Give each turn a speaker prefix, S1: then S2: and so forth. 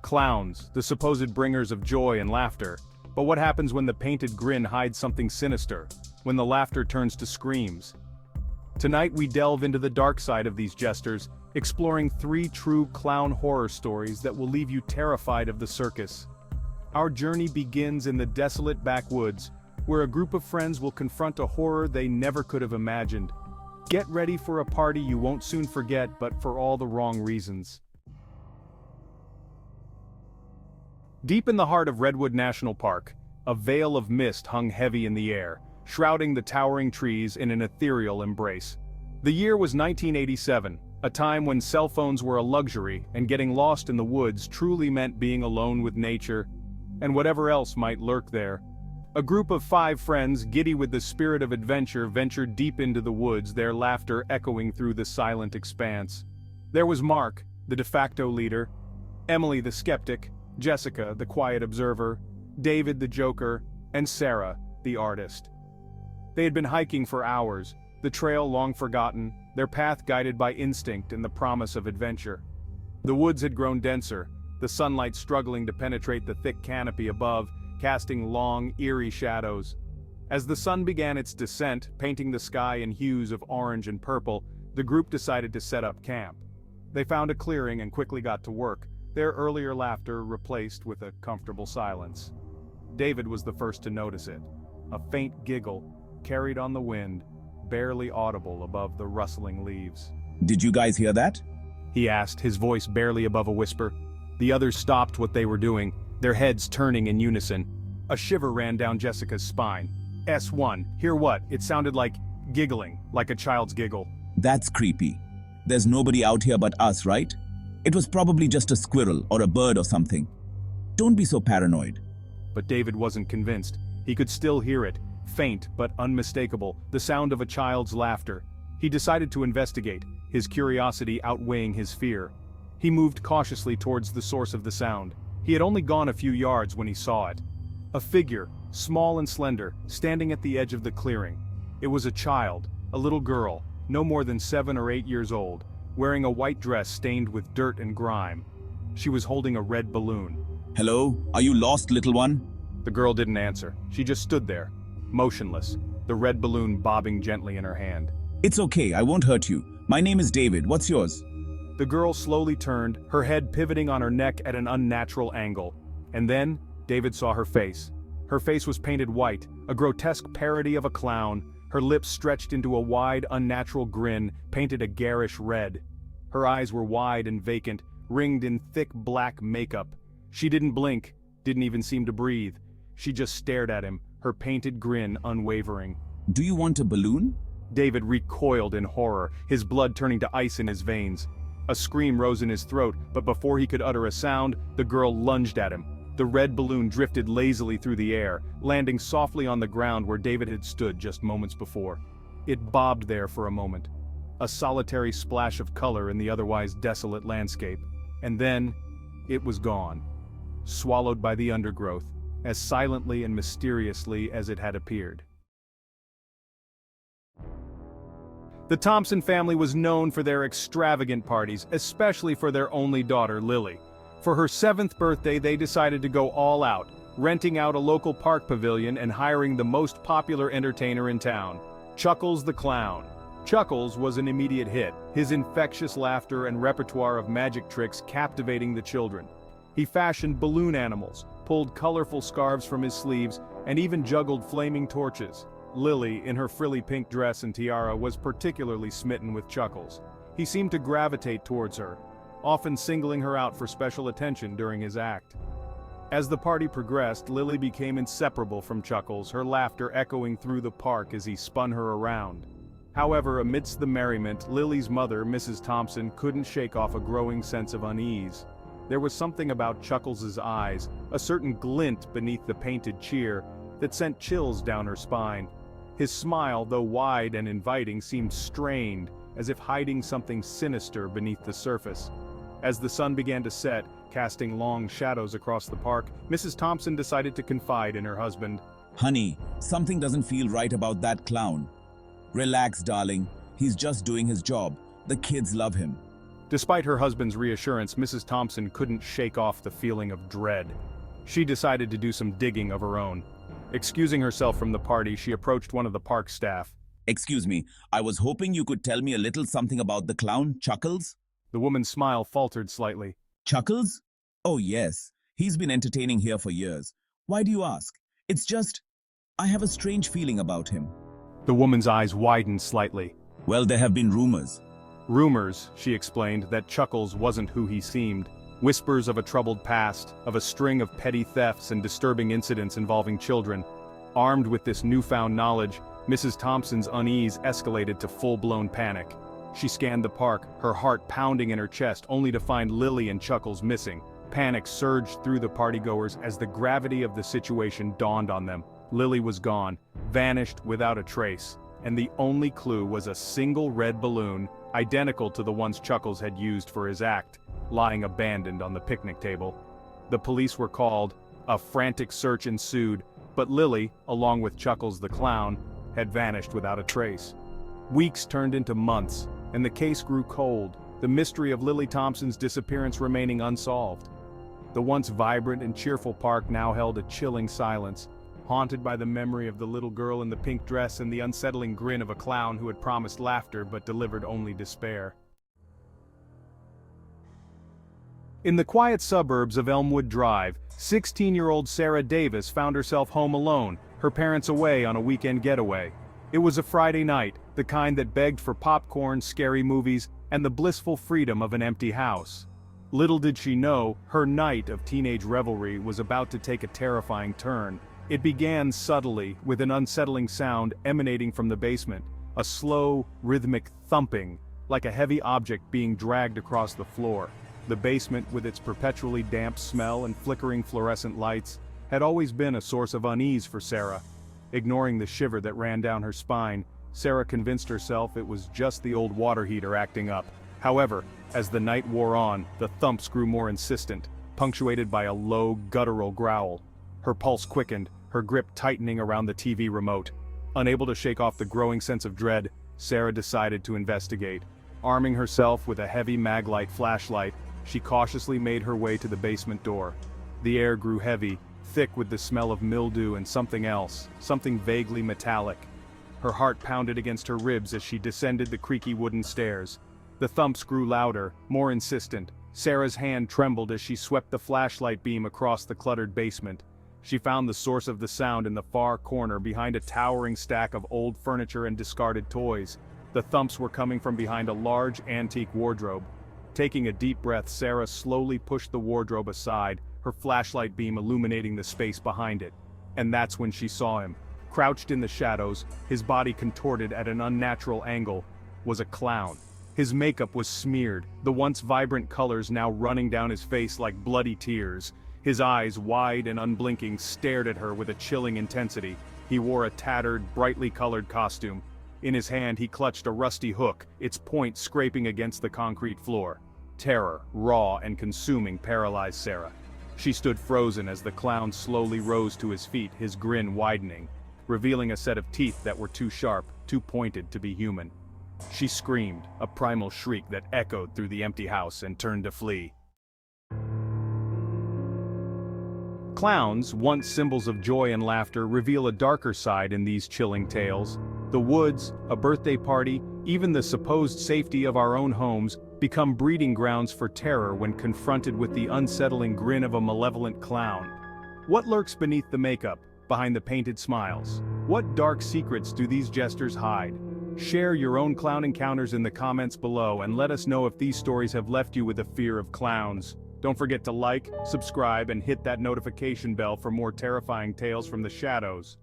S1: Clowns, the supposed bringers of joy and laughter. But what happens when the painted grin hides something sinister? When the laughter turns to screams? Tonight we delve into the dark side of these jesters, exploring 3 true clown horror stories that will leave you terrified of the circus. Our journey begins in the desolate backwoods, where a group of friends will confront a horror they never could have imagined. Get ready for a party you won't soon forget, but for all the wrong reasons. Deep in the heart of Redwood National Park, a veil of mist hung heavy in the air, shrouding the towering trees in an ethereal embrace. The year was 1987, a time when cell phones were a luxury and getting lost in the woods truly meant being alone with nature and whatever else might lurk there. A group of 5 friends, giddy with the spirit of adventure, ventured deep into the woods, their laughter echoing through the silent expanse. There was Mark, the de facto leader, Emily the skeptic, Jessica the quiet observer, David the joker, and Sarah the artist. They had been hiking for hours, the trail long forgotten, their path guided by instinct and the promise of adventure. The woods had grown denser, the sunlight struggling to penetrate the thick canopy above, casting long, eerie shadows. As the sun began its descent, painting the sky in hues of orange and purple, the group decided to set up camp. They found a clearing and quickly got to work, their earlier laughter replaced with a comfortable silence. David was the first to notice it. A faint giggle, carried on the wind, barely audible above the rustling leaves.
S2: Did you guys hear that?
S1: He asked, his voice barely above a whisper. The others stopped what they were doing, their heads turning in unison. A shiver ran down Jessica's spine. S1, hear what? It sounded like giggling, like a child's giggle.
S2: That's creepy. There's nobody out here but us, right? It was probably just a squirrel or a bird or something. Don't be so paranoid.
S1: But David wasn't convinced. He could still hear it, faint but unmistakable, the sound of a child's laughter. He decided to investigate, his curiosity outweighing his fear. He moved cautiously towards the source of the sound. He had only gone a few yards when he saw it. A figure, small and slender, standing at the edge of the clearing. It was a child, a little girl, no more than 7 or 8 years old, wearing a white dress stained with dirt and grime. She was holding a red balloon.
S2: Hello? Are you lost, little one?
S1: The girl didn't answer. She just stood there, motionless, the red balloon bobbing gently in her hand.
S2: It's okay, I won't hurt you. My name is David, what's yours?
S1: The girl slowly turned, her head pivoting on her neck at an unnatural angle. And then, David saw her face. Her face was painted white, a grotesque parody of a clown. Her lips stretched into a wide, unnatural grin, painted a garish red. Her eyes were wide and vacant, ringed in thick black makeup. She didn't blink, didn't even seem to breathe. She just stared at him, her painted grin unwavering.
S2: Do you want a balloon?
S1: David recoiled in horror, his blood turning to ice in his veins. A scream rose in his throat, but before he could utter a sound, the girl lunged at him. The red balloon drifted lazily through the air, landing softly on the ground where David had stood just moments before. It bobbed there for a moment, a solitary splash of color in the otherwise desolate landscape. And then, it was gone, swallowed by the undergrowth, as silently and mysteriously as it had appeared. The Thompson family was known for their extravagant parties, especially for their only daughter, Lily. For her 7th birthday, they decided to go all out, renting out a local park pavilion and hiring the most popular entertainer in town, Chuckles the Clown. Chuckles was an immediate hit, his infectious laughter and repertoire of magic tricks captivating the children. He fashioned balloon animals, pulled colorful scarves from his sleeves, and even juggled flaming torches. Lily, in her frilly pink dress and tiara, was particularly smitten with Chuckles. He seemed to gravitate towards her, often singling her out for special attention during his act. As the party progressed, Lily became inseparable from Chuckles, her laughter echoing through the park as he spun her around. However, amidst the merriment, Lily's mother, Mrs. Thompson, couldn't shake off a growing sense of unease. There was something about Chuckles' eyes, a certain glint beneath the painted cheer, that sent chills down her spine. His smile, though wide and inviting, seemed strained, as if hiding something sinister beneath the surface. As the sun began to set, casting long shadows across the park, Mrs. Thompson decided to confide in her husband.
S2: Honey, something doesn't feel right about that clown. Relax, darling. He's just doing his job. The kids love him.
S1: Despite her husband's reassurance, Mrs. Thompson couldn't shake off the feeling of dread. She decided to do some digging of her own. Excusing herself from the party, she approached one of the park staff.
S2: Excuse me, I was hoping you could tell me a little something about the clown, Chuckles.
S1: The woman's smile faltered slightly.
S2: Chuckles? Oh yes, he's been entertaining here for years. Why do you ask? It's just, I have a strange feeling about him.
S1: The woman's eyes widened slightly.
S2: Well, there have been rumors.
S1: Rumors, she explained, that Chuckles wasn't who he seemed. Whispers of a troubled past, of a string of petty thefts and disturbing incidents involving children. Armed with this newfound knowledge, Mrs. Thompson's unease escalated to full-blown panic. She scanned the park, her heart pounding in her chest, only to find Lily and Chuckles missing. Panic surged through the partygoers as the gravity of the situation dawned on them. Lily was gone, vanished without a trace, and the only clue was a single red balloon, identical to the ones Chuckles had used for his act, lying abandoned on the picnic table. The police were called, a frantic search ensued, but Lily, along with Chuckles the clown, had vanished without a trace. Weeks turned into months, and the case grew cold, the mystery of Lily Thompson's disappearance remaining unsolved. The once vibrant and cheerful park now held a chilling silence, haunted by the memory of the little girl in the pink dress and the unsettling grin of a clown who had promised laughter but delivered only despair. In the quiet suburbs of Elmwood Drive, 16-year-old Sarah Davis found herself home alone, her parents away on a weekend getaway. It was a Friday night, the kind that begged for popcorn, scary movies, and the blissful freedom of an empty house. Little did she know, her night of teenage revelry was about to take a terrifying turn. It began subtly, with an unsettling sound emanating from the basement, a slow, rhythmic thumping, like a heavy object being dragged across the floor. The basement, with its perpetually damp smell and flickering fluorescent lights, had always been a source of unease for Sarah. Ignoring the shiver that ran down her spine, Sarah convinced herself it was just the old water heater acting up. However, as the night wore on, the thumps grew more insistent, punctuated by a low, guttural growl. Her pulse quickened, her grip tightening around the TV remote. Unable to shake off the growing sense of dread, Sarah decided to investigate. Arming herself with a heavy Maglite flashlight, she cautiously made her way to the basement door. The air grew heavy, thick with the smell of mildew and something else, something vaguely metallic. Her heart pounded against her ribs as she descended the creaky wooden stairs. The thumps grew louder, more insistent. Sarah's hand trembled as she swept the flashlight beam across the cluttered basement. She found the source of the sound in the far corner behind a towering stack of old furniture and discarded toys. The thumps were coming from behind a large antique wardrobe. Taking a deep breath, Sarah slowly pushed the wardrobe aside, her flashlight beam illuminating the space behind it. And that's when she saw him. Crouched in the shadows, his body contorted at an unnatural angle, was a clown. His makeup was smeared, the once vibrant colors now running down his face like bloody tears. His eyes, wide and unblinking, stared at her with a chilling intensity. He wore a tattered, brightly colored costume. In his hand he clutched a rusty hook, its point scraping against the concrete floor. Terror, raw and consuming, paralyzed Sarah. She stood frozen as the clown slowly rose to his feet, his grin widening, revealing a set of teeth that were too sharp, too pointed to be human. She screamed, a primal shriek that echoed through the empty house, and turned to flee. Clowns, once symbols of joy and laughter, reveal a darker side in these chilling tales. The woods, a birthday party, even the supposed safety of our own homes, become breeding grounds for terror when confronted with the unsettling grin of a malevolent clown. What lurks beneath the makeup, behind the painted smiles? What dark secrets do these jesters hide? Share your own clown encounters in the comments below and let us know if these stories have left you with a fear of clowns. Don't forget to like, subscribe, and hit that notification bell for more terrifying tales from the shadows.